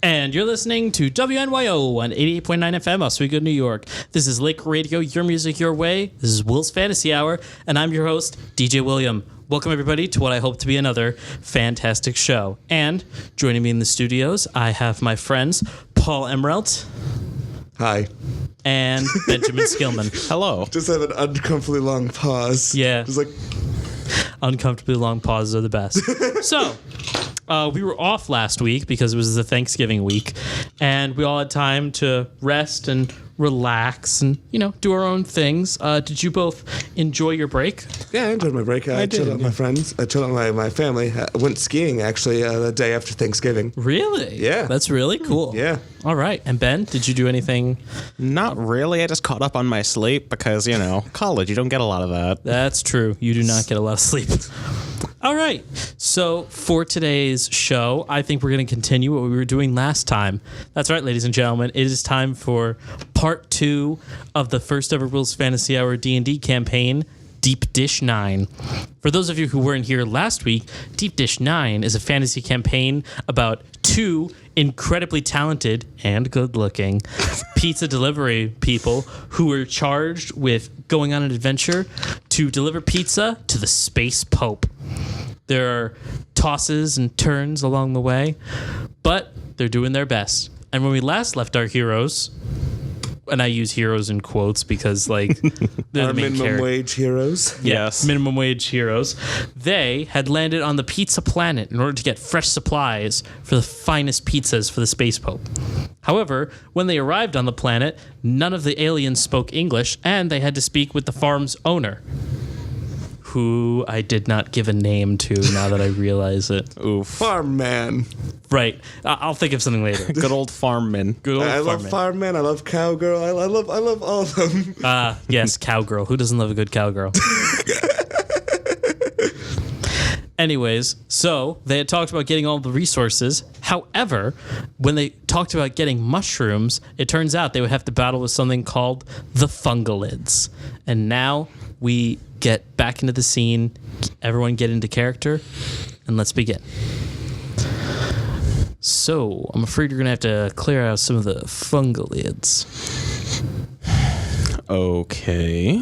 And you're listening to WNYO on 88.9 FM, Oswego, New York. This is Lick Radio, your music, your way. This is Will's Fantasy Hour, and I'm your host, DJ William. Welcome, everybody, to what I hope to be another fantastic show. And joining me in the studios, I have my friends, Paul Emerald. Hi. And Benjamin Skillman. Hello. Just have an uncomfortably long pause. Yeah. Just like... Uncomfortably long pauses are the best. So... we were off last week because it was the Thanksgiving week, and we all had time to rest and relax and, do our own things. Did you both enjoy your break? Yeah, I enjoyed my break. I chilled out with my friends. I chilled out with my family. I went skiing, actually, the day after Thanksgiving. Really? Yeah. That's really cool. Yeah. All right. And Ben, did you do anything? Not really. I just caught up on my sleep because, college, you don't get a lot of that. That's true. You do not get a lot of sleep. All right. So for today's show, I think we're going to continue what we were doing last time. That's right, ladies and gentlemen. It is time for part 2 of the first ever Will's Fantasy Hour D&D campaign, Deep Dish 9. For those of you who weren't here last week, Deep Dish 9 is a fantasy campaign about 2 incredibly talented and good-looking pizza delivery people who were charged with going on an adventure to deliver pizza to the Space Pope. There are tosses and turns along the way, but they're doing their best. And when we last left our heroes, and I use heroes in quotes because, they're our the main minimum wage heroes. Yes. Minimum wage heroes. They had landed on the pizza planet in order to get fresh supplies for the finest pizzas for the Space Pope. However, when they arrived on the planet, none of the aliens spoke English, and they had to speak with the farm's owner, who I did not give a name to now that I realize it. Oof. Farm man. Right. I'll think of something later. Good old farmman. Good old I love farmman. farm man. I love cowgirl. I love all of them. Yes, cowgirl. Who doesn't love a good cowgirl? Anyways, so they had talked about getting all the resources. However, when they talked about getting mushrooms, it turns out they would have to battle with something called the fungalids. And now we get back into the scene. Everyone get into character, and let's begin. So, I'm afraid you're going to have to clear out some of the fungalids. Okay.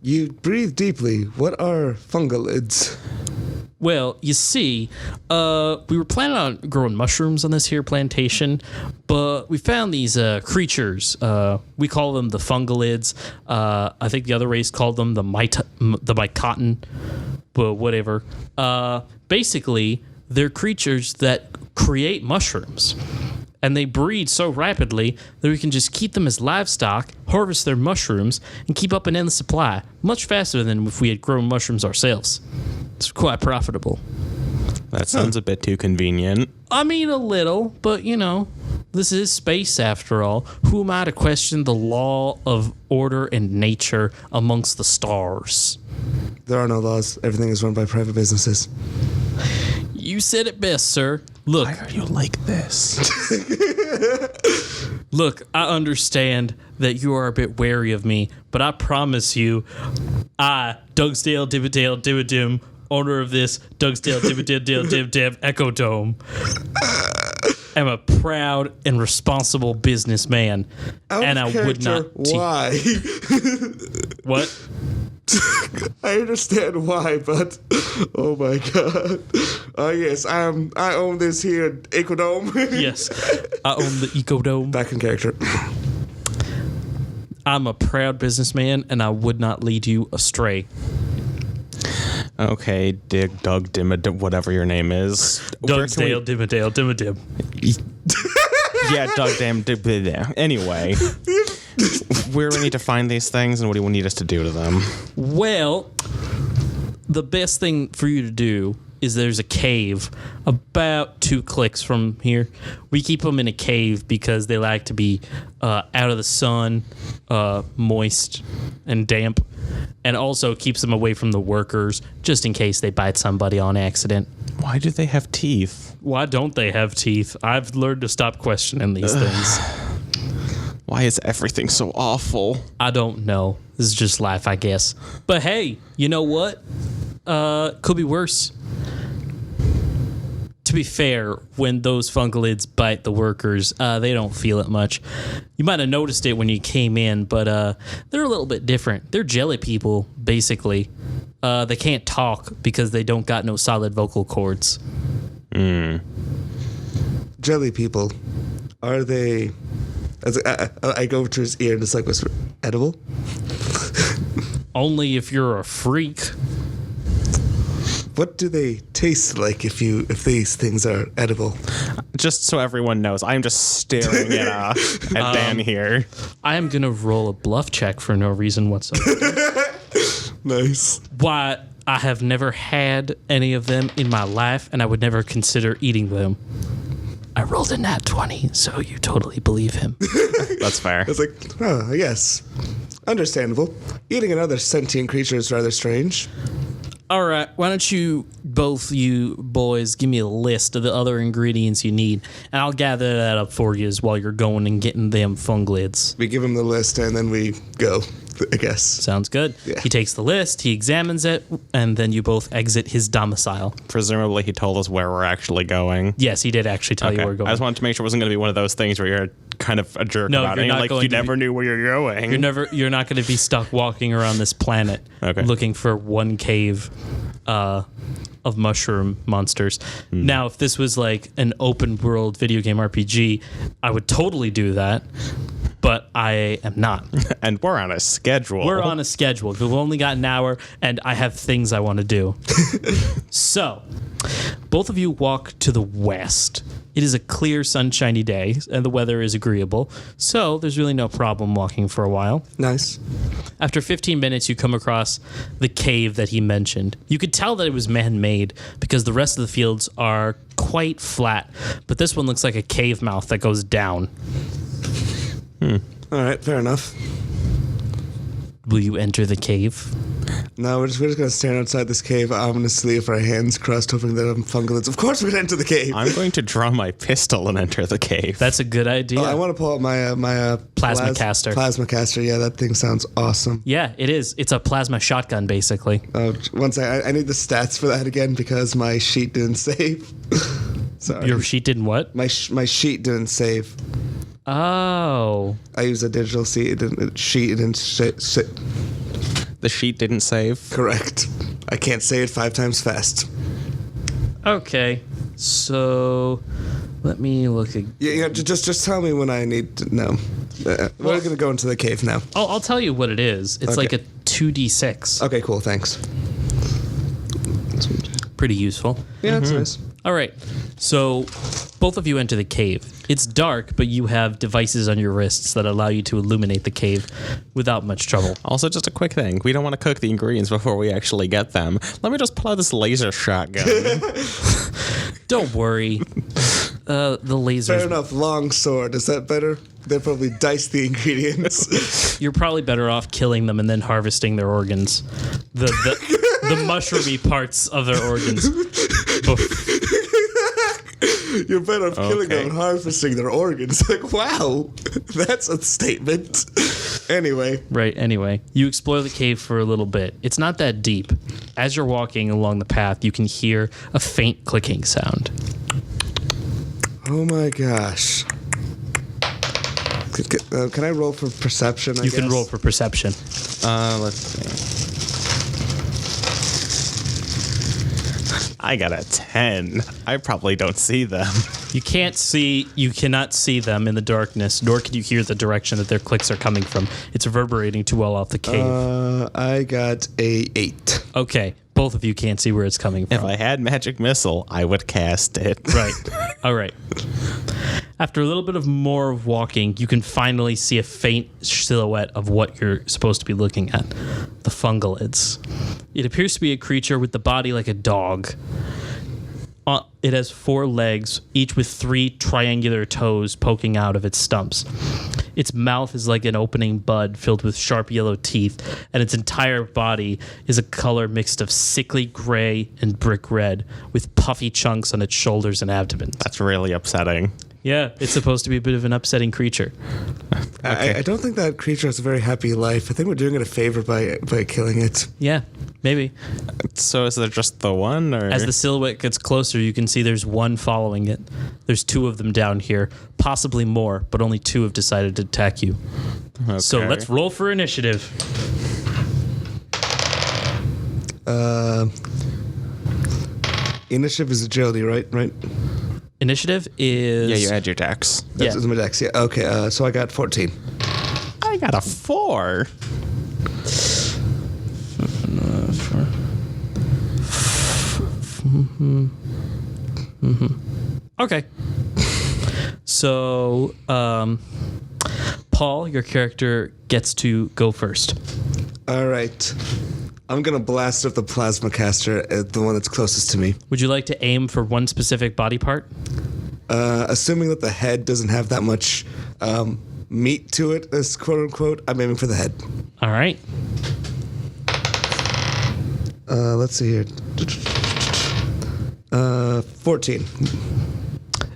You breathe deeply. What are fungalids? Well, you see, we were planning on growing mushrooms on this here plantation, but we found these creatures. We call them the fungalids. I think the other race called them the mycotin, but whatever. Basically, they're creatures that create mushrooms. And they breed so rapidly that we can just keep them as livestock, harvest their mushrooms, and keep up an endless supply, much faster than if we had grown mushrooms ourselves. It's quite profitable. That sounds a bit too convenient. I mean, a little, but, this is space after all. Who am I to question the law of order and nature amongst the stars? There are no laws. Everything is run by private businesses. You said it best, sir. Look. Why are you like this? Look, I understand that you are a bit wary of me, but I promise you, I, Dugsdale Dividale Dividim, owner of this Dugsdale Dividale Div Echo Dome, am a proud and responsible businessman, and I would not. Why? What? I understand why, but oh my god. Yes, I own this here Ecodome. Yes, I own the Ecodome. Back in character. I'm a proud businessman, and I would not lead you astray. Okay, Doug Dimmadip, whatever your name is. Dugsdale Dimmedale Dimmadim. Yeah, Doug Damn. Anyway. Where do we need to find these things, and what do you need us to do to them? Well, the best thing for you to do is there's a cave about 2 clicks from here. We keep them in a cave because they like to be out of the sun, moist and damp, and also keeps them away from the workers just in case they bite somebody on accident. Why do they have teeth? Why don't they have teeth? I've learned to stop questioning these things. Why is everything so awful? I don't know. This is just life, I guess. But hey, you know what? Could be worse. to be fair, when those fungalids bite the workers, they don't feel it much. You might have noticed it when you came in, but they're a little bit different. They're jelly people, basically. They can't talk because they don't got no solid vocal cords. Jelly people, are they... I go over to his ear and just like whisper, edible? Only if you're a freak. What do they taste like if these things are edible? Just so everyone knows, I'm just staring at Dan here. I am going to roll a bluff check for no reason whatsoever. Nice. Why, I have never had any of them in my life, and I would never consider eating them. I rolled a nat 20, so you totally believe him. That's fair. It's like, oh, yes. Understandable. Eating another sentient creature is rather strange. All right, why don't you boys give me a list of the other ingredients you need, and I'll gather that up for you while you're going and getting them fungalids. We give him the list and then we go, I guess. Sounds good. Yeah. He takes the list, he examines it, and then you both exit his domicile. Presumably he told us where we're actually going. Yes, he did actually tell you where we're going. I just wanted to make sure it wasn't going to be one of those things where you're kind of a jerk No, about you're it. not Like going you to never knew where you're going. You're not going to be stuck walking around this planet looking for one cave of mushroom monsters. Now, if this was like an open world video game RPG, I would totally do that, but I am not. And we're on a schedule. We're on a schedule. We've only got an hour, and I have things I want to do. So, both of you walk to the west. It is a clear, sunshiny day, and the weather is agreeable, so there's really no problem walking for a while. Nice. After 15 minutes, you come across the cave that he mentioned. You could tell that it was man-made because the rest of the fields are quite flat, but this one looks like a cave mouth that goes down. All right, fair enough. Will you enter the cave? No, we're just going to stand outside this cave ominously with our hands crossed, hoping that I'm fungalids. Of course we're going to enter the cave. I'm going to draw my pistol and enter the cave. That's a good idea. Oh, I want to pull out my Plasma caster. Plasma caster, yeah, that thing sounds awesome. Yeah, it is. It's a plasma shotgun, basically. Oh, one second. I need the stats for that again because my sheet didn't save. Sorry. Your sheet didn't what? My sheet didn't save. Oh. I used a digital sheet. The sheet didn't save. Correct. I can't say it 5 times fast. Okay. So, let me look again. Yeah. Just tell me when I need to know. We're gonna go into the cave now. I'll tell you what it is. It's like a 2d6. Okay, cool. Thanks. Pretty useful. Yeah, it's nice. All right. So, both of you enter the cave. It's dark, but you have devices on your wrists that allow you to illuminate the cave without much trouble. Also, just a quick thing. We don't want to cook the ingredients before we actually get them. Let me just pull out this laser shotgun. Don't worry. The lasers. Fair enough. Long sword. Is that better? They'll probably dice the ingredients. You're probably better off killing them and then harvesting their organs. The mushroomy parts of their organs. You're better off killing them and harvesting their organs. Like, wow, that's a statement. Anyway. Right, anyway. You explore the cave for a little bit. It's not that deep. As you're walking along the path, you can hear a faint clicking sound. Oh my gosh. Can I roll for perception? You can roll for perception. Let's see. I got a 10. I probably don't see them. You cannot see them in the darkness, nor can you hear the direction that their clicks are coming from. It's reverberating too well off the cave. I got a 8. Okay, both of you can't see where it's coming from. If I had magic missile, I would cast it. Right. All right. After a little bit of more walking, you can finally see a faint silhouette of what you're supposed to be looking at. The fungalids. It appears to be a creature with the body like a dog. It has 4 legs, each with 3 triangular toes poking out of its stumps. Its mouth is like an opening bud filled with sharp yellow teeth, and its entire body is a color mixed of sickly gray and brick red, with puffy chunks on its shoulders and abdomen. That's really upsetting. Yeah, it's supposed to be a bit of an upsetting creature. I don't think that creature has a very happy life. I think we're doing it a favor by killing it. Yeah, maybe. So is there just the one? Or? As the silhouette gets closer, you can see there's one following it. There's 2 of them down here, possibly more, but only 2 have decided to attack you. Okay. So let's roll for initiative. Initiative is agility, right? Initiative is... Yeah, you add your dex. That's Yeah. my dex. Yeah. Okay. So I got 14. I got a 4. Okay. So, Paul, your character gets to go first. All right. I'm gonna blast up the plasma caster at the one that's closest to me. Would you like to aim for one specific body part? Assuming that the head doesn't have that much meat to it, as quote unquote, I'm aiming for the head. All right. Let's see here. 14.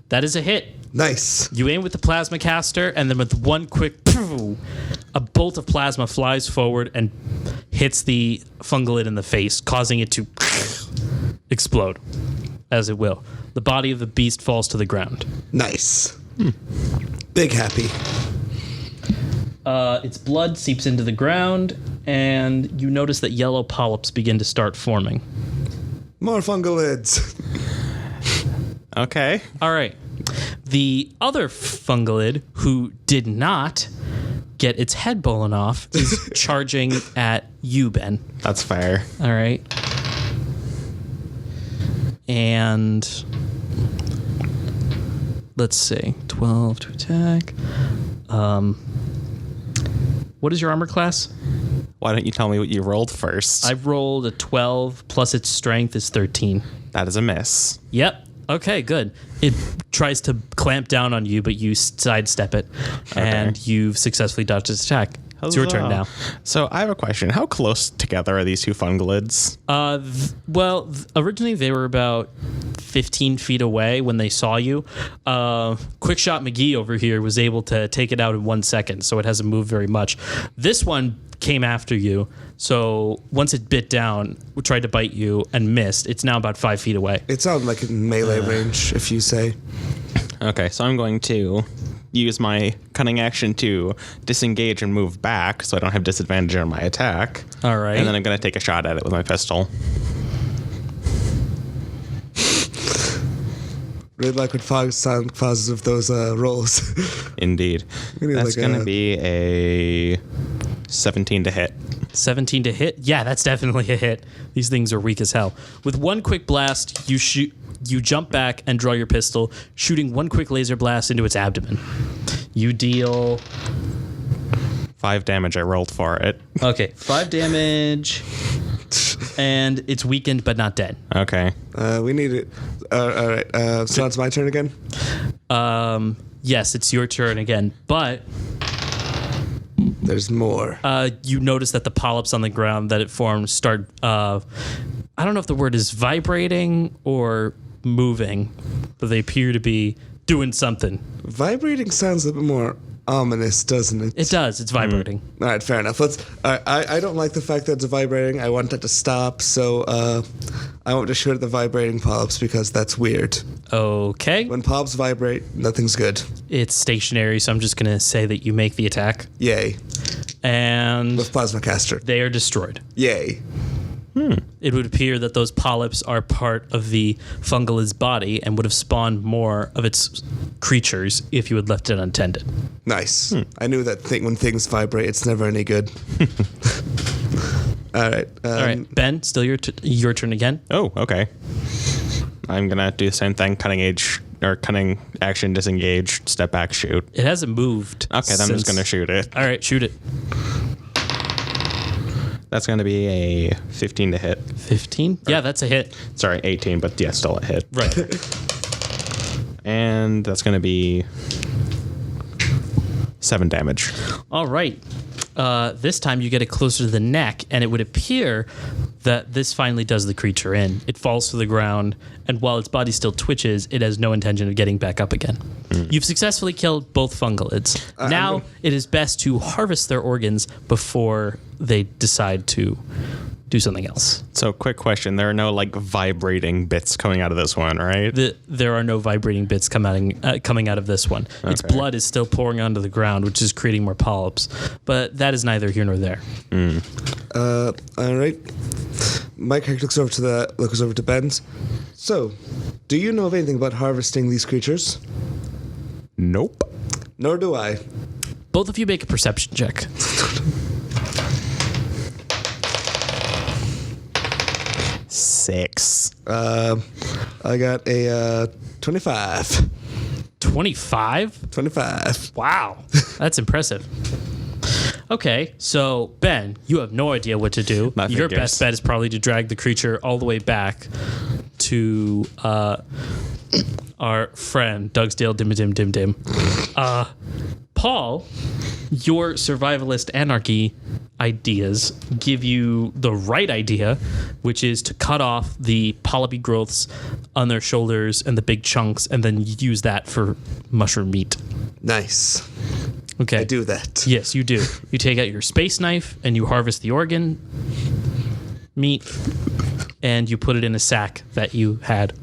That is a hit. Nice. You aim with the plasma caster, and then with one quick poof, a bolt of plasma flies forward and hits the fungolid in the face, causing it to explode, as it will. The body of the beast falls to the ground. Nice. Big happy. Its blood seeps into the ground, and you notice that yellow polyps begin to start forming. More fungolids. Okay. All right. The other fungolid, who did not get its head blown off, is charging at you, Ben. That's fair. All right. And let's see. 12 to attack. What is your armor class? Why don't you tell me what you rolled first? I've rolled a 12 plus its strength is 13. That is a miss. Yep. Okay, good. It tries to clamp down on you, but you sidestep it, and you've successfully dodged its attack. It's your turn now. So I have a question. How close together are these 2 fungolids? Originally they were about 15 feet away when they saw you. Quickshot McGee over here was able to take it out in 1 second, so it hasn't moved very much. This one came after you, so once it bit down, tried to bite you and missed. It's now about 5 feet away. It sounds like in melee range, if you say. Okay, so I'm going to use my cunning action to disengage and move back so I don't have disadvantage on my attack. All right. And then I'm going to take a shot at it with my pistol. Really like what causes of those rolls. Indeed. Really That's like going to be a 17 to hit. 17 to hit? Yeah, that's definitely a hit. These things are weak as hell. With one quick blast, you jump back and draw your pistol, shooting one quick laser blast into its abdomen. You deal 5 damage. I rolled for it. Okay, 5 damage, and it's weakened but not dead. Okay. We need it. All right. So it's my turn again? Yes, it's your turn again, but There's more. you notice that the polyps on the ground that it formed start, I don't know if the word is vibrating or moving, but they appear to be doing something. Vibrating sounds a bit more ominous, doesn't it? It does. It's vibrating. All right, fair enough. I don't like the fact that it's vibrating. I want that to stop, so I want to shoot at the vibrating polyps because that's weird. Okay. When polyps vibrate, nothing's good. It's stationary, so I'm just going to say that you make the attack. Yay. And With plasma caster. they are destroyed. Yay. It would appear that those polyps are part of the fungolid's body and would have spawned more of its creatures if you had left it untended. Nice. I knew that when things vibrate, it's never any good. All right. All right, Ben, still your turn again. Oh, okay. I'm going to do the same thing. Cunning action, disengage, step back, shoot. It hasn't moved. Okay, then I'm just going to shoot it. All right, shoot it. That's going to be a 15 to hit. 15? Yeah, that's a hit. Sorry, 18, but yeah, still a hit. Right. And that's going to be 7 damage. All right. This time you get it closer to the neck, and it would appear that this finally does the creature in. It falls to the ground, and while its body still twitches, it has no intention of getting back up again. You've successfully killed both fungalids. Now it is best to harvest their organs before they decide to do something else. So, quick question. There are no, like, vibrating bits coming out of this one, right? There are no vibrating bits coming out of this one. Its blood is still pouring onto the ground, which is creating more polyps. But that is neither here nor there. All right. My character looks over to Ben. So, do you know of anything about harvesting these creatures? Nope. Nor do I. Both of you make a perception check. Six. I got a 25. 25? 25. Wow. That's impressive. Okay, so Ben, you have no idea what to do. Your best bet is probably to drag the creature all the way back to our friend Dugsdale Dim Dim Dim. Paul, your survivalist anarchy ideas give you the right idea, which is to cut off the polypy growths on their shoulders and the big chunks, and then use that for mushroom meat. Nice. Okay. I do that. Yes, you do. You take out your space knife and you harvest the organ meat, and you put it in a sack that you had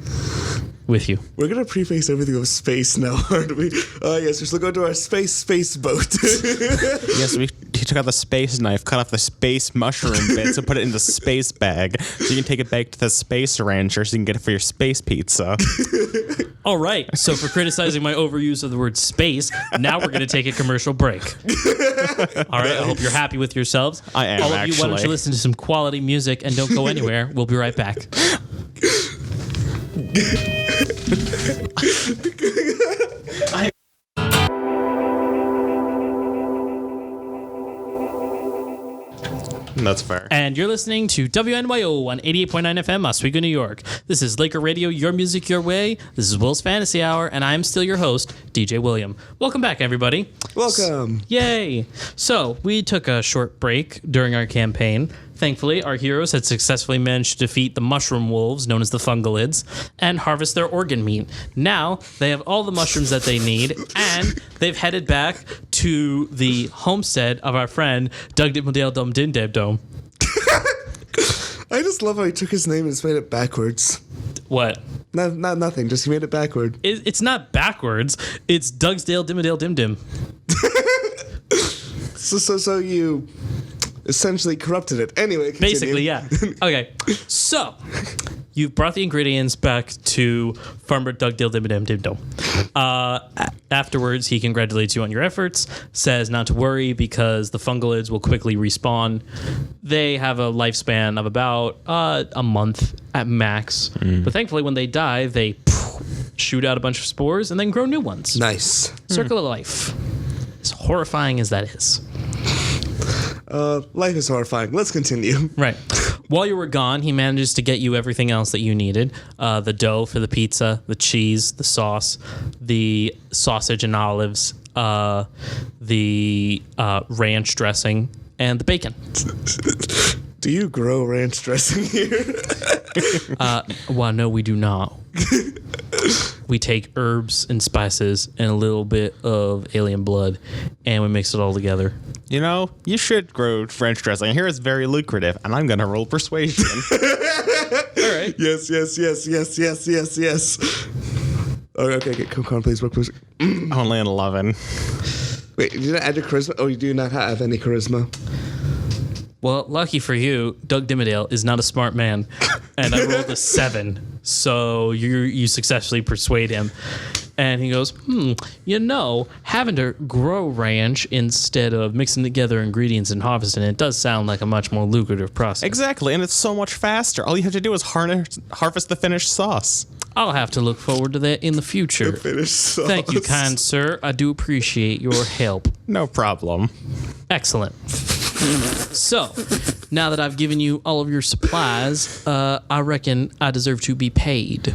with you. We're going to preface everything with space now, aren't we? Yes, we're still going to our space boat. Yes, he took out the space knife, cut off the space mushroom bits, and put it in the space bag. So you can take it back to the space rancher so you can get it for your space pizza. All right. So for criticizing my overuse of the word space, now we're going to take a commercial break. All right. I hope you're happy with yourselves. I am, All of you, why don't actually. you listen to some quality music and don't go anywhere. We'll be right back. That's fair. And you're listening to WNYO on 88.9 FM, Oswego, New York. This is Laker Radio, your music, your way. This is Will's Fantasy Hour, and I'm still your host, DJ William. Welcome back, everybody. Welcome. Yay. So, we took a short break during our campaign. Thankfully, our heroes had successfully managed to defeat the mushroom wolves, known as the fungalids, and harvest their organ meat. Now, they have all the mushrooms that they need, and they've headed back to the homestead of our friend, Doug Dimmerdale Dum Din Deb Dome. I just love how he took his name and just made it backwards. What? Nothing, just he made it backward. It's not backwards. It's Dugsdale Dimmerdale Dim Dim. So you essentially corrupted it. Anyway, continue. Basically, yeah. Okay, so you've brought the ingredients back to Farmer Dugdale Dim Dim Dome. Afterwards, he congratulates you on your efforts, says not to worry because the fungalids will quickly respawn. They have a lifespan of about a month at max. But thankfully, when they die, they shoot out a bunch of spores and then grow new ones. Nice. Circle of life. As horrifying as that is. Life is horrifying. Let's continue. Right. While you were gone, he manages to get you everything else that you needed. The dough for the pizza, the cheese, the sauce, the sausage and olives, the ranch dressing, and the bacon. Do you grow ranch dressing here? Well, no, we do not. We take herbs and spices and a little bit of alien blood, and we mix it all together. You know, you should grow French dressing. I hear it's very lucrative, and I'm going to roll persuasion. All right. Yes. Okay, come on, please. Work, please. Only an 11. Wait, you didn't add your charisma? Oh, you do not have any charisma. Well, lucky for you, Doug Dimmerdale is not a smart man, and I rolled a 7, so you successfully persuade him. And he goes, having to grow ranch instead of mixing together ingredients and harvesting it does sound like a much more lucrative process. Exactly, and it's so much faster. All you have to do is harvest the finished sauce. I'll have to look forward to that in the future. Finished sauce. Thank you, kind sir. I do appreciate your help. No problem. Excellent. So, now that I've given you all of your supplies, I reckon I deserve to be paid.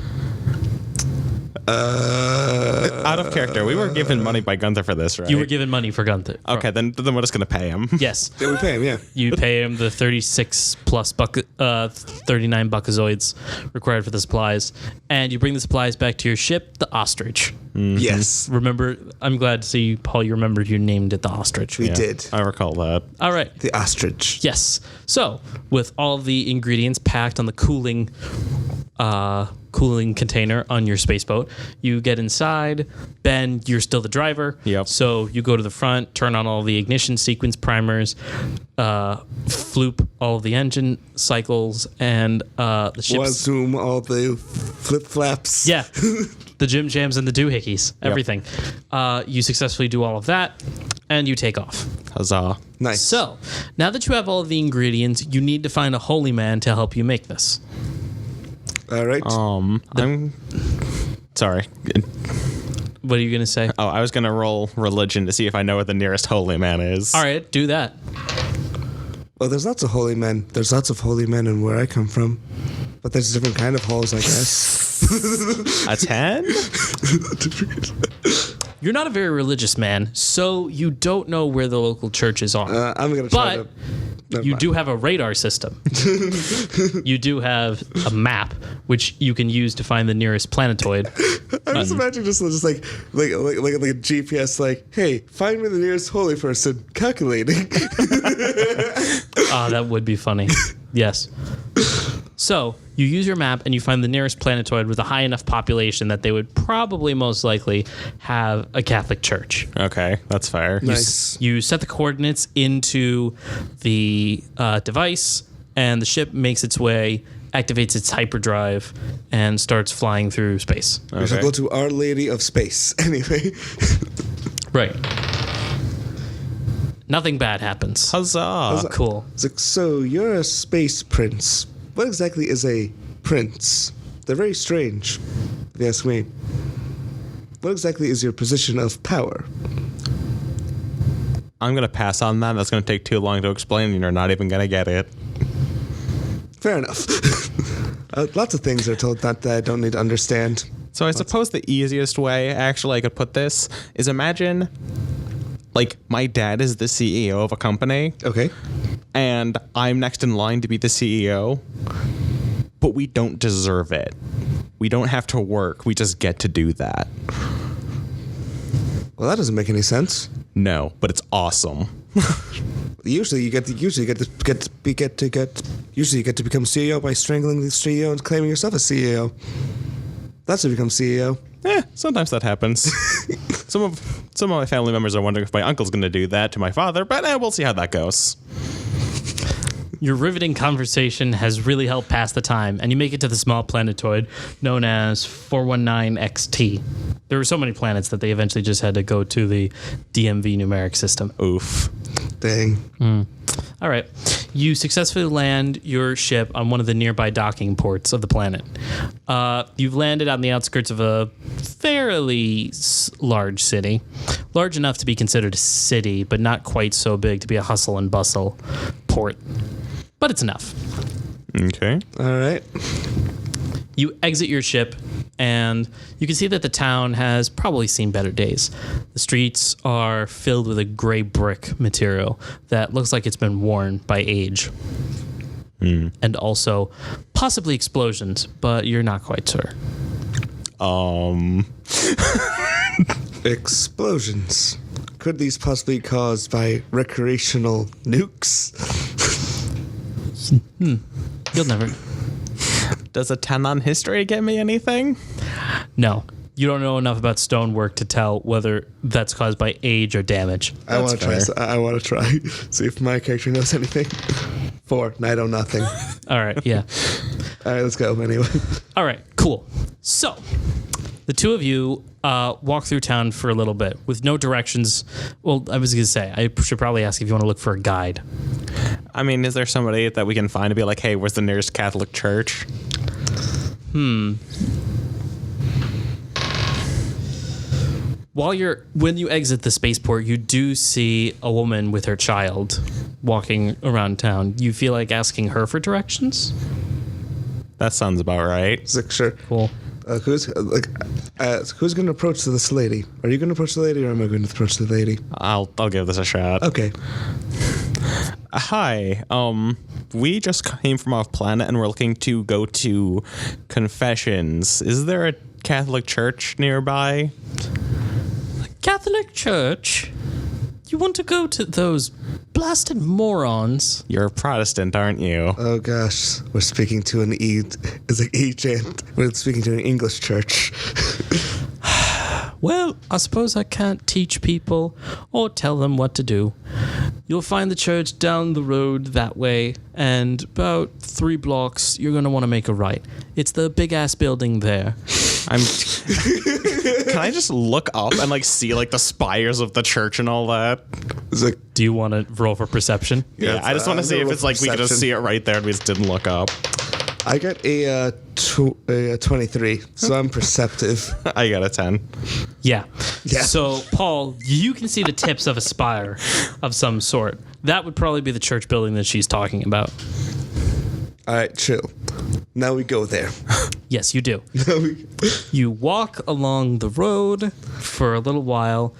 Out of character, we were given money by Gunther for this, right? You were given money for Gunther. Okay, then we're just gonna pay him. Yes. Yeah, we pay him, yeah. You pay him the 36 plus 39 buckazoids required for the supplies, and you bring the supplies back to your ship, the Ostrich. Yes, Remember, I'm glad to see, Paul, you remembered you named it the Ostrich. we did. I recall that. All right. The ostrich. Yes. So, with all the ingredients packed on the cooling container on your spaceboat, you get inside. Ben, you're still the driver. Yep. So you go to the front, turn on all the ignition sequence primers, floop all of the engine cycles, and the ship's... Zoom all the flip flaps. Yeah. The Jim Jams and the doohickeys. Everything. You successfully do all of that, and you take off. Huzzah. Nice. So, now that you have all of the ingredients, you need to find a holy man to help you make this. All right. I'm sorry. What are you going to say? Oh, I was gonna roll religion to see if I know where the nearest holy man is. All right, do that. Well, there's lots of holy men. There's lots of holy men in where I come from. But there's different kind of holes, I guess. A 10? You're not a very religious man, so you don't know where the local churches are. I'm going to try But to... Never you mind. do have a radar system. You do have a map, which you can use to find the nearest planetoid. I'm just imagining just like a GPS, like, hey, find me the nearest holy person. Calculating. Ah, that would be funny. Yes. So you use your map and you find the nearest planetoid with a high enough population that they would probably most likely have a Catholic church. Okay, that's fair. Nice. You set the coordinates into the device, and the ship makes its way, activates its hyperdrive, and starts flying through space. We shall Okay. go to Our Lady of Space. Anyway. Right. Nothing bad happens. Huzzah. Cool. It's like, so you're a space prince. What exactly is a prince? They're very strange, if you ask me. What exactly is your position of power? I'm gonna pass on that. That's gonna take too long to explain, and you're not even gonna get it. Fair enough. Lots of things are told that I don't need to understand. So I suppose the easiest way, actually, I could put this is imagine, like, my dad is the CEO of a company, Okay. and I'm next in line to be the CEO, but we don't deserve it. We don't have to work. We just get to do that. Well, that doesn't make any sense. No, but it's awesome. Usually you get to become CEO by strangling the CEO and claiming yourself as CEO. That's to become CEO. Sometimes that happens. Some of my family members are wondering if my uncle's going to do that to my father, but we'll see how that goes. Your riveting conversation has really helped pass the time, and you make it to the small planetoid known as 419XT. There were so many planets that they eventually just had to go to the DMV numeric system. Oof. Dang. All right. You successfully land your ship on one of the nearby docking ports of the planet. You've landed on the outskirts of a fairly large city. Large enough to be considered a city, but not quite so big to be a hustle and bustle port. But it's enough. Okay. All right. You exit your ship, and you can see that the town has probably seen better days. The streets are filled with a gray brick material that looks like it's been worn by age. And also possibly explosions, but you're not quite sure. Explosions. Could these possibly be caused by recreational nukes? You'll never... Does a 10 on history get me anything? No. You don't know enough about stonework to tell whether that's caused by age or damage. I want to try. fair. I want to try. See if my character knows anything. 4. I know nothing. All right, yeah. All right, let's go anyway. All right, cool. So, the two of you walk through town for a little bit with no directions. Well, I was going to say, I should probably ask if you want to look for a guide. I mean, is there somebody that we can find to be like, hey, where's the nearest Catholic church? When you exit the spaceport, you do see a woman with her child walking around town. You feel like asking her for directions? That sounds about right. It's like, sure. Cool. Who's going to approach this lady? Are you going to approach the lady, or am I going to approach the lady? I'll give this a shot. Okay. Hi. We just came from off planet and we're looking to go to confessions. Is there a Catholic church nearby? Catholic Church? You want to go to those blasted morons? You're a Protestant, aren't you? Oh gosh, we're speaking to an E-chant. We're speaking to an English church. Well, I suppose I can't teach people or tell them what to do. You'll find the church down the road that way, and about 3 blocks, you're going to want to make a right. It's the big-ass building there. Can I just look up and like see like the spires of the church and all that? It's like, Do you want to roll for perception? Yeah, I just want to see if it's like we can just see it right there and we just didn't look up. I got a 23, so I'm perceptive. I got a 10. Yeah. Yeah. So, Paul, you can see the tips of a spire of some sort. That would probably be the church building that she's talking about. All right, chill. Now we go there. Yes, you do. You walk along the road for a little while,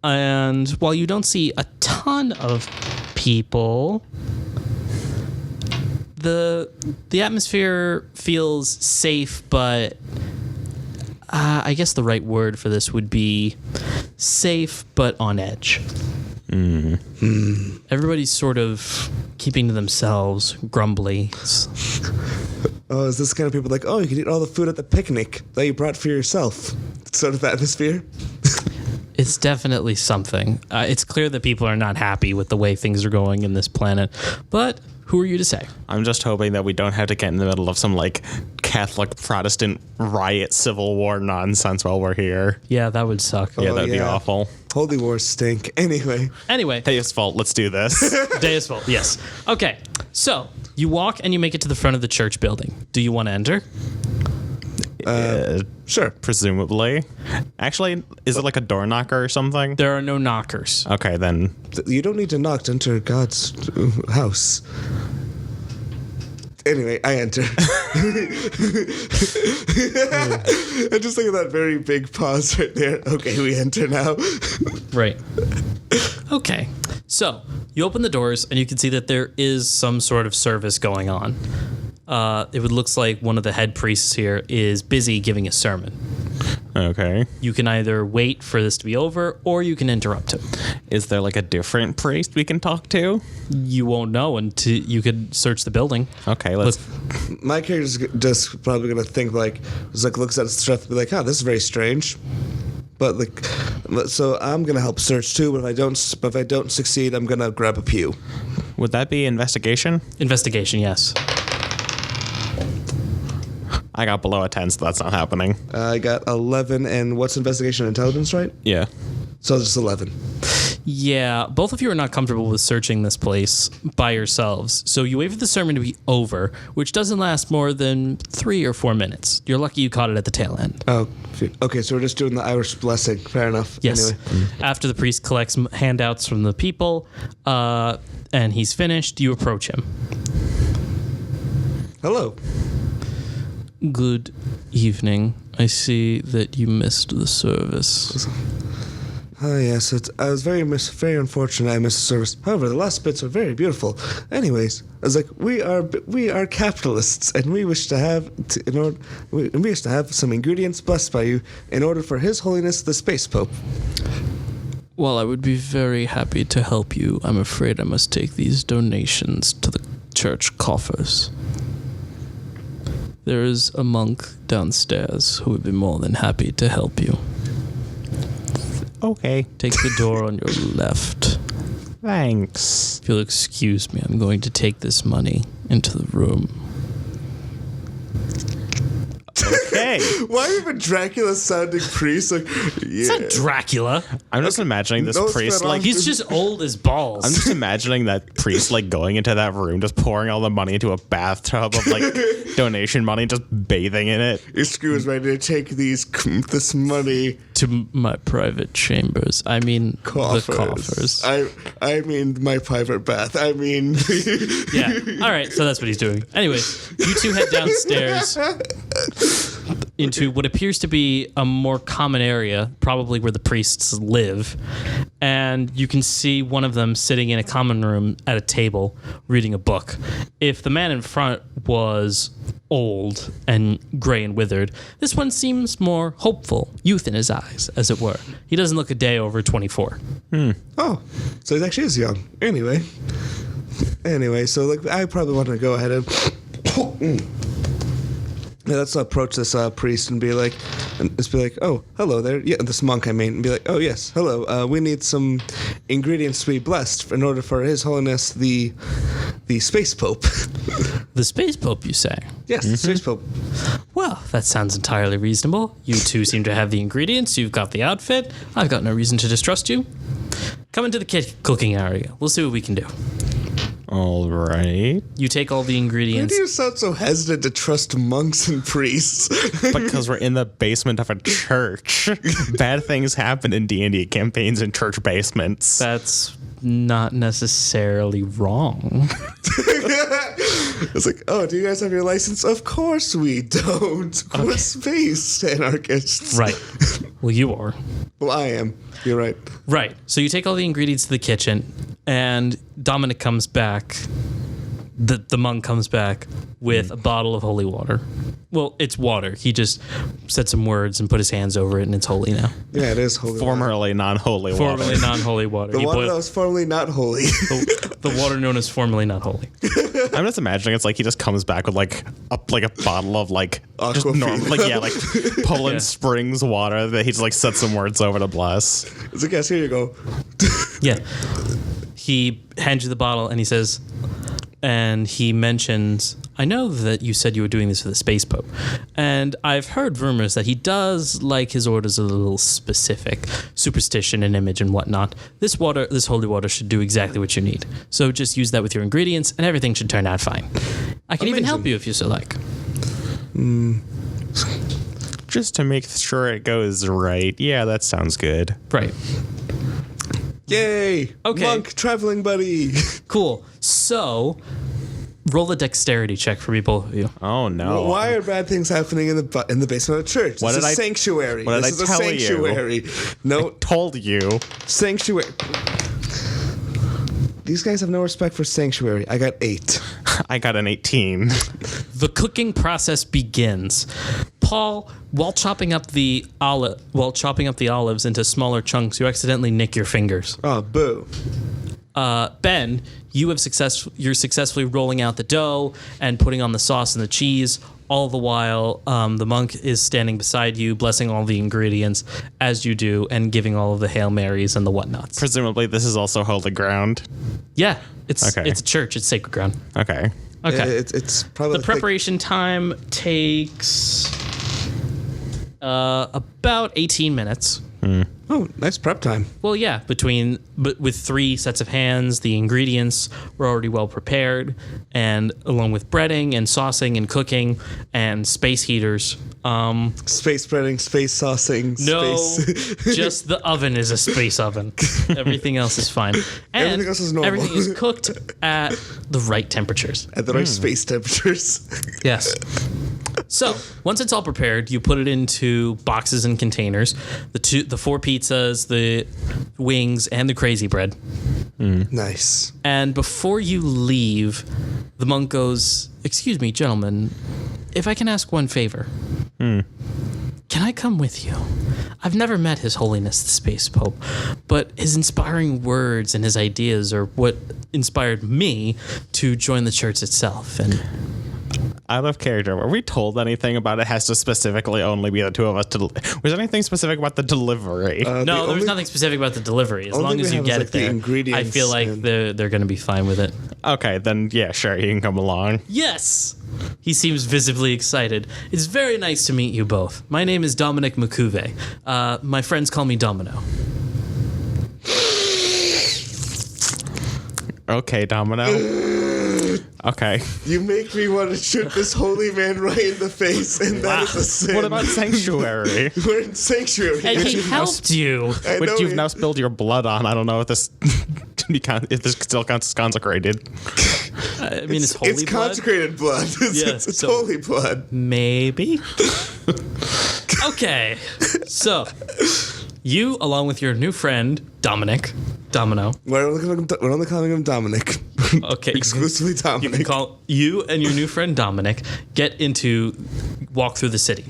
and while you don't see a ton of people, the atmosphere feels safe, but I guess the right word for this would be safe but on edge. Everybody's sort of keeping to themselves, grumbly. Oh, is this kind of people like, oh, you can eat all the food at the picnic that you brought for yourself? Sort of atmosphere? It's definitely something. It's clear that people are not happy with the way things are going in this planet, but who are you to say? I'm just hoping that we don't have to get in the middle of some like Catholic Protestant riot civil war nonsense while we're here. Yeah, that would suck. Yeah, that'd be awful. Holy wars stink. Anyway. Deus Vult, let's do this. Deus Vult, yes. Okay, so you walk and you make it to the front of the church building. Do you want to enter? Sure. Presumably. Actually, is it like a door knocker or something? There are no knockers. Okay, then. You don't need to knock to enter God's house. Anyway, I enter. I just think of that very big pause right there. Okay, we enter now. Right. Okay. So you open the doors and you can see that there is some sort of service going on. It would looks like one of the head priests here is busy giving a sermon. Okay. You can either wait for this to be over or you can interrupt him. Is there like a different priest we can talk to? You won't know until you could search the building. Okay, let's. My character's just probably going to think like, looks at stuff and be like, oh, this is very strange. But so I'm going to help search too, but if I don't succeed, I'm going to grab a pew. Would that be investigation? Investigation, yes. I got below a 10, so that's not happening. I got 11, and what's investigation and intelligence, right? Yeah. So just 11. Yeah, both of you are not comfortable with searching this place by yourselves. So you wait for the sermon to be over, which doesn't last more than 3 or 4 minutes. You're lucky you caught it at the tail end. Oh, okay, so we're just doing the Irish blessing. Fair enough. Yes. Anyway. After the priest collects handouts from the people, and he's finished, you approach him. Hello. Good evening. I see that you missed the service. Oh, yes, I was very unfortunate I missed the service. However, the last bits are very beautiful. Anyways, I was like, we are capitalists, and we wish to have some ingredients blessed by you in order for His Holiness the Space Pope. Well, I would be very happy to help you. I'm afraid I must take these donations to the church coffers. There is a monk downstairs who would be more than happy to help you. Okay. Take the door on your left. Thanks. If you'll excuse me, I'm going to take this money into the room. Okay. Why even Dracula sounding priest? Like, yeah. It's not Dracula. I'm just imagining this No, priest Sperron. like He's just old as balls. I'm just imagining that priest like going into that room, just pouring all the money into a bathtub of like donation money, just bathing in it. Excuse me, to take this money to my private chambers. I mean coffers. the coffers. I mean my private bath. I mean Yeah. All right. So that's what he's doing. Anyways, you two head downstairs. into what appears to be a more common area, probably where the priests live. And you can see one of them sitting in a common room at a table reading a book. If the man in front was old and gray and withered, this one seems more hopeful, youth in his eyes, as it were. He doesn't look a day over 24. Oh, so he actually is young. Anyway, so like I probably want to go ahead and yeah, let's approach this priest and be like, oh, hello there. Yeah, this monk I mean, and be like, oh yes, hello. We need some ingredients to be blessed in order for His Holiness the Space Pope. The Space Pope, you say? Yes, the Space Pope. Well, that sounds entirely reasonable. You two seem to have the ingredients. You've got the outfit. I've got no reason to distrust you. Come into the cooking area. We'll see what we can do. All right. You take all the Why ingredients. do you sound so hesitant to trust monks and priests? Because we're in the basement of a church. Bad things happen in D&D campaigns in church basements. That's not necessarily wrong. It's like, oh, do you guys have your license? Of course we don't. We're space anarchists. Right. Well, you are. Well, I am. You're right. Right. So you take all the ingredients to the kitchen, and Dominic comes back. The monk comes back with a bottle of holy water. Well, it's water. He just said some words and put his hands over it, and it's holy now. Yeah, it is holy. Formerly non-holy water. Formerly non-holy water. The He water boiled- that was formerly not holy. the water known as formerly not holy. I'm just imagining it's like he just comes back with like a bottle of like just Aquafina. normal, like Poland Yeah. Springs water that he just like said some words over to bless. It's like, yes, here you go. Yeah. He hands you the bottle, and he says, and he mentions, I know that you said you were doing this for the Space Pope, and I've heard rumors that he does like his orders a little specific, superstition and image and whatnot. This holy water should do exactly what you need. So just use that with your ingredients, and everything should turn out fine. I can even Amazing. help you if you so like. Just to make sure it goes right. Yeah, that sounds good. Right. Yay! Okay. Monk traveling buddy. Cool. So, roll a dexterity check for me, both of you. Oh no. Why are bad things happening in the basement of a church? What This did is I- sanctuary. what did This I is a tell you? sanctuary. No, Told you. sanctuary. These guys have no respect for sanctuary. I got 8. I got an 18. The cooking process begins. Paul, while chopping up the olives into smaller chunks, you accidentally nick your fingers. Oh, boo. Ben, you're successfully rolling out the dough and putting on the sauce and the cheese. All the while, the monk is standing beside you, blessing all the ingredients as you do, and giving all of the Hail Marys and the whatnots. Presumably this is also holy ground. Yeah, it's Okay. a church. It's sacred ground. Okay. Okay. It's probably The preparation time takes about 18 minutes. Oh, nice prep time. Well, yeah, with 3 sets of hands, the ingredients were already well prepared, and along with breading and saucing and cooking and space heaters. Space breading, space saucing. No, Space. just the oven is a space oven. Everything else is fine. And Everything else is normal. Everything is cooked at the right temperatures. At the right space temperatures. Yes. So once it's all prepared, you put it into boxes and containers. The 4 pizzas, the wings, and the crazy bread. Nice. And before you leave, the monk goes, "Excuse me, gentlemen, if I can ask one favor. Can I come with you? I've never met His Holiness the Space Pope, but his inspiring words and his ideas are what inspired me to join the church itself." And Out of character, were we told anything about it has to specifically only be the two of us to... Was there anything specific about the delivery? no, there was nothing specific about the delivery. As only long thing as we you have is, get like, it the there, ingredients I feel like and- they're going to be fine with it. Okay, then yeah, sure, you can come along. Yes! He seems visibly excited. It's very nice to meet you both. My name is Dominic McCuve. My friends call me Domino. Okay, Domino. Okay. You make me want to shoot this holy man right in the face, and that is a sin. What about Sanctuary? We're in sanctuary. And he helped you. I Which know you've he- now spilled your blood on. I don't know if this if this still counts as consecrated. I mean, it's holy It's blood. consecrated blood. It's Yeah, it's so- holy blood. Maybe. Okay, so you, along with your new friend Domino. We're only calling him Dominic. Okay, Exclusively You Dominic. can call you and your new friend Dominic walk through the city.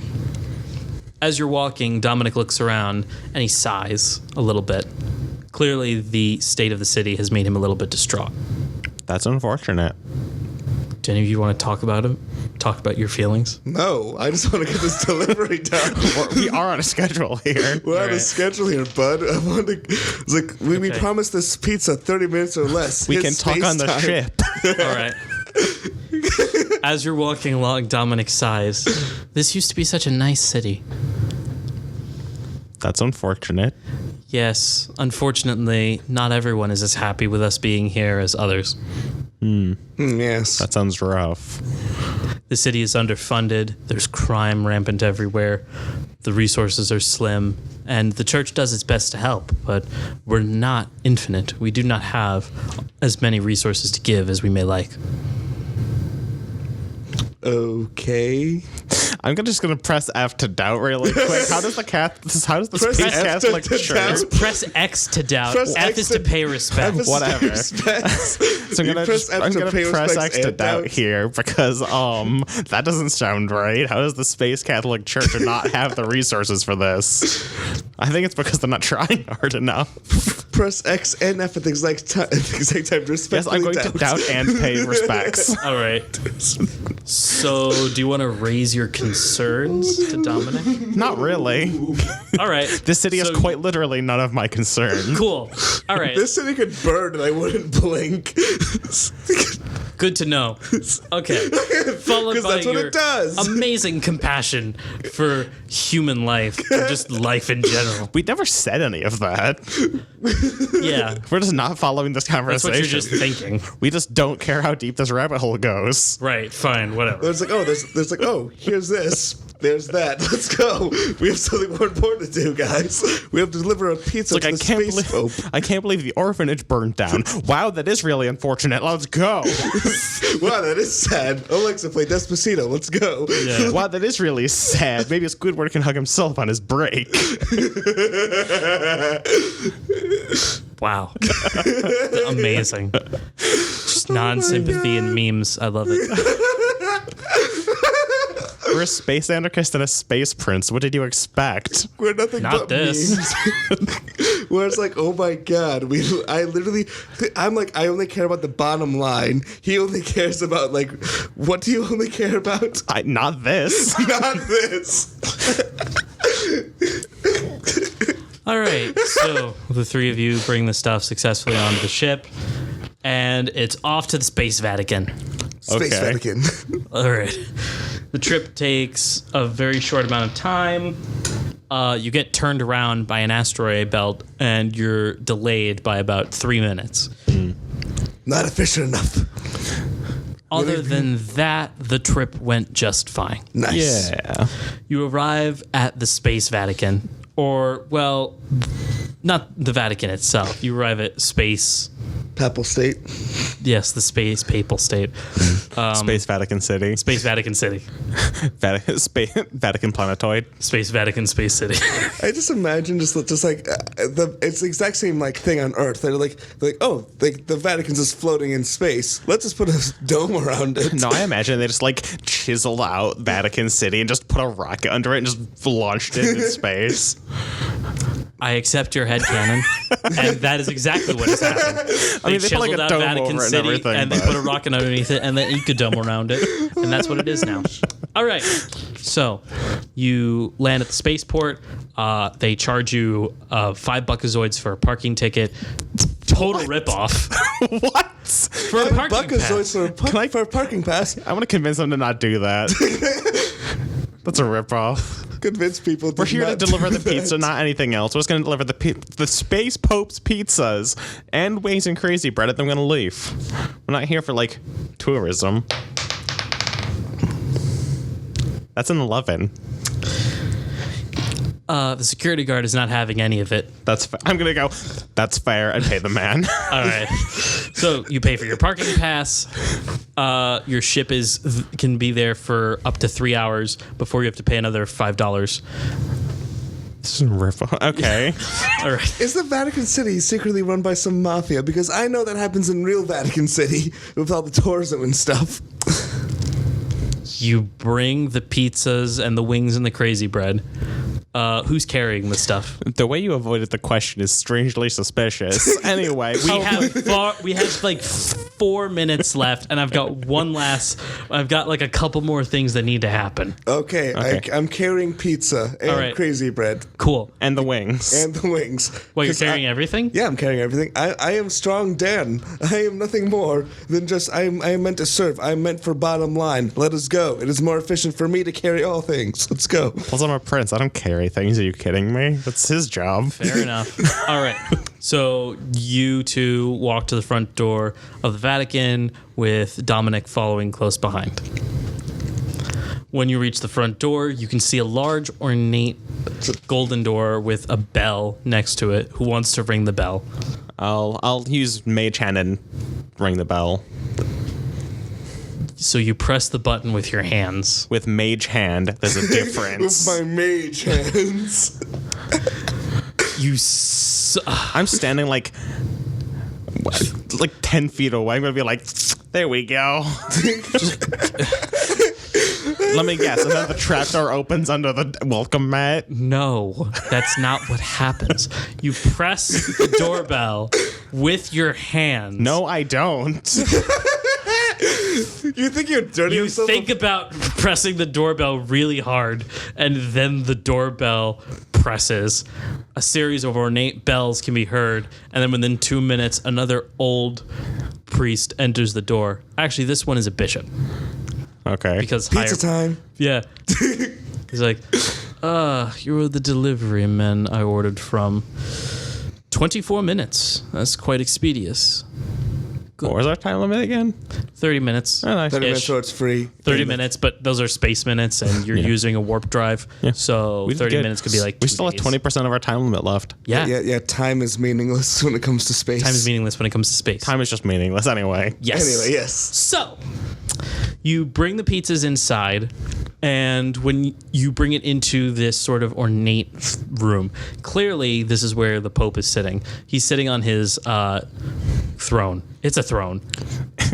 As you're walking, Dominic looks around and he sighs a little bit. Clearly, the state of the city has made him a little bit distraught. That's unfortunate. Do any of you want to talk about it? Talk about your feelings? No, I just want to get this delivery done. We are on a schedule here. We're on a Alright. schedule here, bud. I want to. It's like we Okay. promised this pizza 30 minutes or less. We His can talk on the space time- ship. All right. As you're walking along, Dominic sighs. This used to be such a nice city. That's unfortunate. Yes, unfortunately, not everyone is as happy with us being here as others. Yes. That sounds rough. The city is underfunded, there's crime rampant everywhere, the resources are slim, and the church does its best to help, but we're not infinite. We do not have as many resources to give as we may like. Okay. I'm just gonna press F to doubt really quick. How does the Press Space F Catholic to Church? doubt. Press X to doubt. Press F X is to pay respect. F is to Whatever. respect. So I'm You gonna, press F I'm to gonna pay press respects X to and doubt doubt. here because that doesn't sound right. How does the Space Catholic Church not have the resources for this? I think it's because they're not trying hard enough. Press X and F at the exact time to respect. Yes, I'm going to doubt and pay respects. All right. So, do you want to raise your concerns to Dominic? Not really. All right. This city is So- quite literally none of my concern. Cool. All right. This city could burn and I wouldn't blink. Good to know. Okay. Followed 'Cause by that's what your it does. amazing compassion for human life, or just life in general. We never said any of that. Yeah. We're just not following this That's conversation. what you're just thinking. We just don't care how deep this rabbit hole goes. Right. Fine. Whatever. There's like, there's like, here's this. There's that. Let's go. We have something more important to do, guys. We have to deliver a pizza Like to I the can't space believe pope. I can't believe the orphanage burned down. Wow, that is really unfortunate. Let's go. Wow, that is sad. Alexa, play Despacito. Let's go. Yeah. Wow, that is really sad. Maybe Squidward can hug himself on his break. Wow. Amazing. Just non-sympathy and memes. I love it. We're a space anarchist and a space prince. What did you expect? We're nothing Not but this. memes. Where it's like, oh my god, I'm like, I only care about the bottom line. He only cares about like, what do you only care about? Not this. Not this. All right. So the three of you bring the stuff successfully onto the ship, and it's off to the Space Vatican. Space Okay. Vatican. All right. The trip takes a very short amount of time. You get turned around by an asteroid belt, and you're delayed by about 3 minutes. Not efficient enough. Other than that, the trip went just fine. Nice. Yeah. You arrive at the Space Vatican, or, well, not the Vatican itself. You arrive at Space... Papal State. Yes, the Space Papal State. Space Vatican City. Space Vatican City. Vatican Planetoid. Space Vatican Space City. I just imagine it's the exact same like thing on Earth. They're like the Vatican's just floating in space. Let's just put a dome around it. No, I imagine they just like chiseled out Vatican City and just put a rocket under it and just launched it into space. I accept your headcanon, and that is exactly what has happened. I mean, they put, like, chiseled a out dome Vatican over it and City, everything, and they but- put a rocket underneath it, and then ink a dome around it, and that's what it is now. All right, so you land at the spaceport. They charge you $5 buckazoids for a parking ticket. Total ripoff What? for a parking pass. For a parking pass. I want to convince them to not do that. That's a ripoff. Convince people. We're here to not deliver do the pizza, that. not anything else. We're just going to deliver the Space Pope's pizzas and Wings and Crazy Bread, and then we're going to leave. We're not here for, like, tourism. That's an 11. The security guard is not having any of it. That's I'm gonna go. That's fair, and pay the man. All right. So you pay for your parking pass. Your ship can be there for up to 3 hours before you have to pay another $5. This is a rip. Okay. All right. Is the Vatican City secretly run by some mafia? Because I know that happens in real Vatican City with all the tourism and stuff. You bring the pizzas and the wings and the crazy bread. Who's carrying the stuff? The way you avoided the question is strangely suspicious. Anyway, We have like 4 minutes left, and I've got like a couple more things that need to happen. Okay. I'm carrying pizza and All right. crazy bread. Cool. and the wings. And the wings. Well, you're 'Cause carrying everything? Yeah, I'm carrying everything. I am strong Dan. I am nothing more than just, I am meant to serve. I am meant for bottom line. Let us go. It is more efficient for me to carry all things. Let's go. Plus, I'm a prince. I don't carry things. Are you kidding me? That's his job. Fair enough. All right. So you two walk to the front door of the Vatican with Dominic following close behind. When you reach the front door, you can see a large, ornate golden door with a bell next to it. Who wants to ring the bell? I'll use Mage Hand and ring the bell. So you press the button with your hands. With Mage Hand, there's a difference. With my mage hands. I'm standing like 10 feet away. I'm gonna be like, there we go. Let me guess. And then the trapdoor opens under the welcome mat. No, that's not what happens. You press the doorbell with your hands. No, I don't. You think you're dirty? You think about pressing the doorbell really hard, and then the doorbell presses. A series of ornate bells can be heard, and then within 2 minutes, another old priest enters the door. Actually, this one is a bishop. Okay. Because Pizza time. Yeah. He's like, you're the delivery men I ordered from. 24 minutes. That's quite expeditious. What was our time limit again? 30 minutes. Oh, nice. 30 minutes, so it's free. 30 minutes, but those are space minutes, and you're using a warp drive. Yeah. So We did 30 good. minutes could be like We 2 still have days. 20% of our time limit left. Yeah. Yeah. Time is meaningless when it comes to space. Time is meaningless when it comes to space. Time is just meaningless anyway. Yes. Anyway, yes. So, you bring the pizzas inside, and when you bring it into this sort of ornate room, clearly this is where the Pope is sitting. He's sitting on his throne. It's a throne.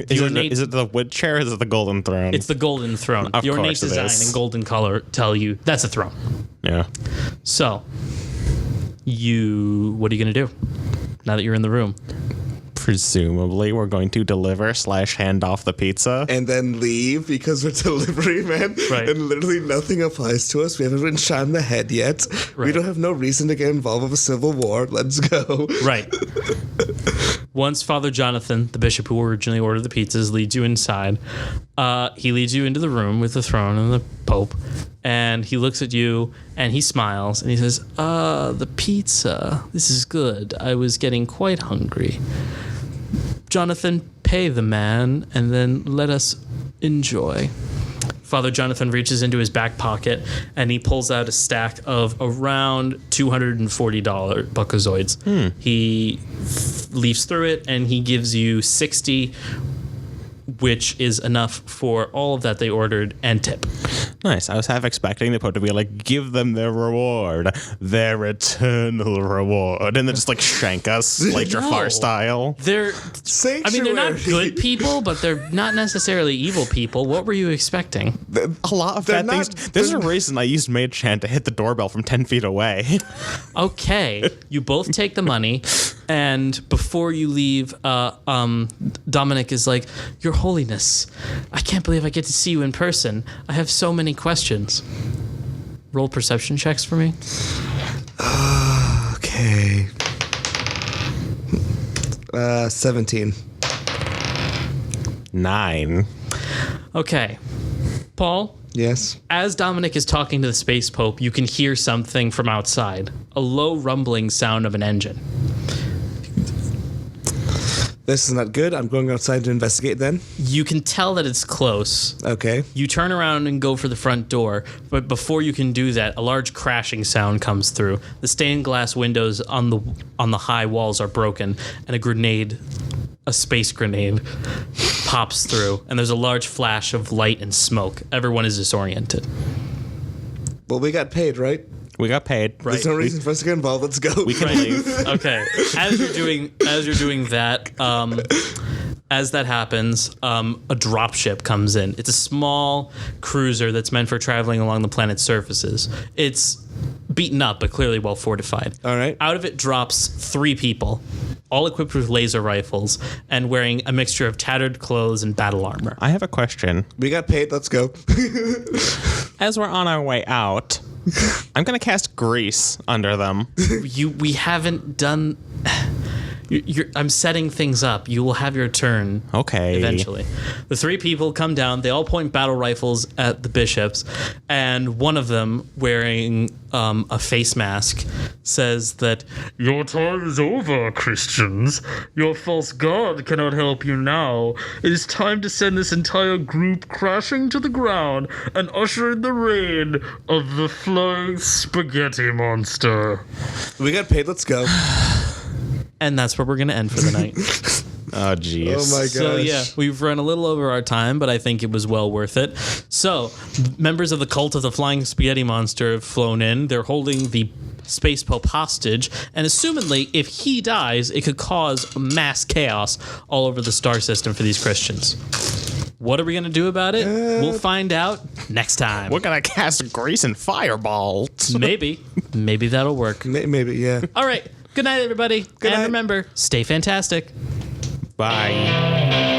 Is it the wood chair or is it the golden throne? It's the golden throne. Of The ornate course it design is. and golden color tell you that's a throne. Yeah. So, what are you going to do now that you're in the room? Presumably, we're going to deliver / hand off the pizza. And then leave because we're delivery man. Right. And literally nothing applies to us. We haven't been shot in the head yet. We Right. don't have no reason to get involved with a civil war. Let's go. Right. Once Father Jonathan, the bishop who originally ordered the pizzas, leads you inside, he leads you into the room with the throne and the Pope, and he looks at you and he smiles and he says, the pizza, this is good. I was getting quite hungry. Jonathan, pay the man and then let us enjoy. Father Jonathan reaches into his back pocket and he pulls out a stack of around $240 buckazoids. He leafs through it and he gives you 60, which is enough for all of that they ordered and tip. Nice. I was half expecting the Pope to be like, give them their reward, their eternal reward, and then just like shank us like Jafar No. style. They're Sanctuary. not good people, but they're not necessarily evil people. What were you expecting? A lot of They're bad not- things. There's a reason I used Mage Hand to hit the doorbell from 10 feet away. Okay, you both take the money, and before you leave, Dominic is like, Your Holiness, I can't believe I get to see you in person. I have so many questions. Roll perception checks for me. Okay. 17. 9. Okay, Paul, Yes. as Dominic is talking to the Space Pope, you can hear something from outside, a low rumbling sound of an engine. This is not good. I'm going outside to investigate then. You can tell that it's close. Okay. You turn around and go for the front door, but before you can do that, a large crashing sound comes through. The stained glass windows on the high walls are broken, and a space grenade, pops through, and there's a large flash of light and smoke. Everyone is disoriented. Well, we got paid, right? We got paid. Right. There's no reason for us to get involved. Let's go. We can leave. Okay. As you're doing that, as that happens, a dropship comes in. It's a small cruiser that's meant for traveling along the planet's surfaces. It's beaten up, but clearly well fortified. All right. Out of it drops 3 people, all equipped with laser rifles and wearing a mixture of tattered clothes and battle armor. I have a question. We got paid. Let's go. As we're on our way out, I'm going to cast grease under them. We haven't done. I'm setting things up. You will have your turn. Okay. Eventually. The 3 people come down. They all point battle rifles at the bishops, and one of them, wearing a face mask, says that your time is over, Christians. Your false god cannot help you now. It is time to send this entire group crashing to the ground and usher in the reign of the flying spaghetti monster. We got paid. Let's go. And that's where we're going to end for the night. Oh, jeez. Oh, my gosh. So, yeah, we've run a little over our time, but I think it was well worth it. So, members of the cult of the Flying Spaghetti Monster have flown in. They're holding the Space Pope hostage, and assumedly, if he dies, it could cause mass chaos all over the star system for these Christians. What are we going to do about it? We'll find out next time. We're going to cast grease and fireballs. Maybe that'll work. Maybe, yeah. All right. Good night, everybody. Good night. And remember, stay fantastic. Bye.